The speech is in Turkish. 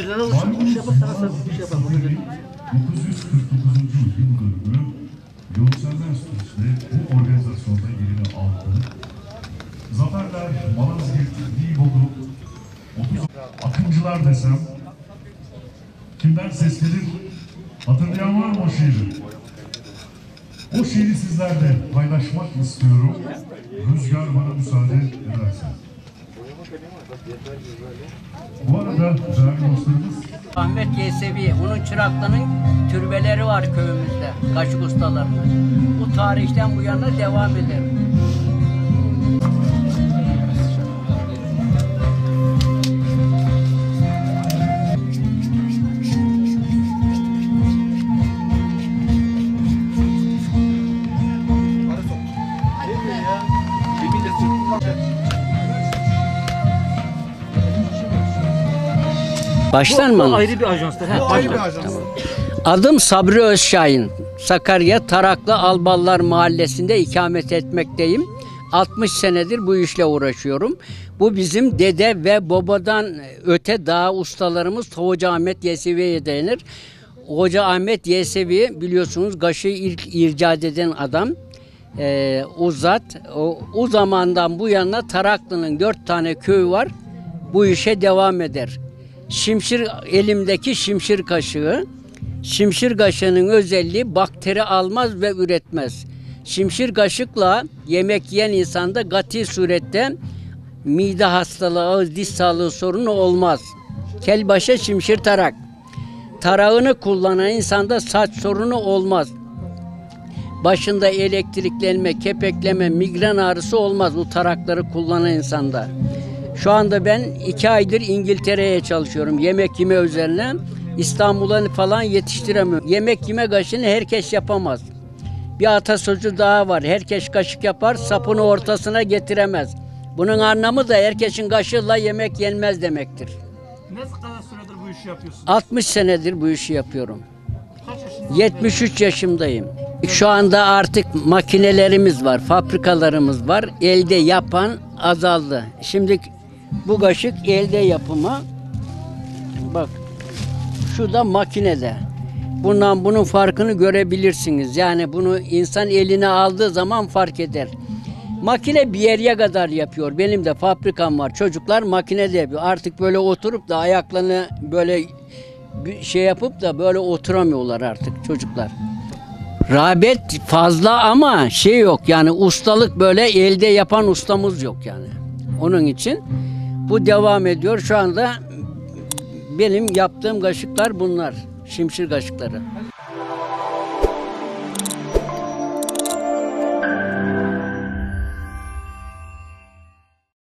Bizden oluşan bir şey yapar, sana bir şey yapar. 949. yıl dönümü Yunuslar Enstitüsü'nde bu organizasyonda yerini aldı. Zaferler, Malazgirt, Nibolu, 30 Akıncılar desem, kimden ses gelir? Hatırlayan var mı o şiiri? O şiiri sizlerle paylaşmak istiyorum. Rüzgar bana müsaade ederse. Bu arada değerli dostlarımız, Ahmet Yesevi, onun çıraklığının türbeleri var köyümüzde, kaşık ustalarının. Bu tarihten bu yana devam eder. Baştan mı? Ayrı bir ajanslar. Ayrı bir ajans. Adım Sabri Özşahin. Sakarya Taraklı Alballar Mahallesi'nde ikamet etmekteyim. 60 senedir bu işle uğraşıyorum. Bu bizim dede ve babadan öte daha ustalarımız Hoca Ahmet Yesevi'ye denir. Hoca Ahmet Yesevi biliyorsunuz gaşı ilk icat eden adam. O zat o zamandan bu yana Taraklı'nın 4 tane köyü var. Bu işe devam eder. Şimşir, elimdeki şimşir kaşığı. Şimşir kaşığının özelliği bakteri almaz ve üretmez. Şimşir kaşıkla yemek yiyen insanda kati surette mide hastalığı, ağız diş sağlığı sorunu olmaz. Kelbaşa şimşir tarak. Tarağını kullanan insanda saç sorunu olmaz. Başında elektriklenme, kepekleme, migren ağrısı olmaz bu tarakları kullanan insanda. Şu anda ben 2 aydır İngiltere'ye çalışıyorum. Yemek yeme üzerine. İstanbul'a falan yetiştiremiyorum. Yemek yeme kaşığını herkes yapamaz. Bir atasözü daha var. Herkes kaşık yapar, sapını ortasına getiremez. Bunun anlamı da herkesin kaşığıyla yemek yenmez demektir. Ne kadar süredir bu işi yapıyorsun? 60 senedir bu işi yapıyorum. Kaç yaşındasın? 73 yaşındayım. Şu anda artık makinelerimiz var, fabrikalarımız var. Elde yapan azaldı. Şimdi bu kaşık elde yapımı. Bak, şu da makinede. Bunun farkını görebilirsiniz. Yani bunu insan eline aldığı zaman fark eder. Makine bir yere kadar yapıyor. Benim de fabrikam var. Çocuklar makinede yapıyor. Artık böyle oturup da ayaklarını böyle şey yapıp da böyle oturamıyorlar artık çocuklar. Rağbet fazla ama şey yok yani ustalık böyle elde yapan ustamız yok yani. Onun için bu devam ediyor. Şu anda benim yaptığım kaşıklar bunlar. Şimşir kaşıkları.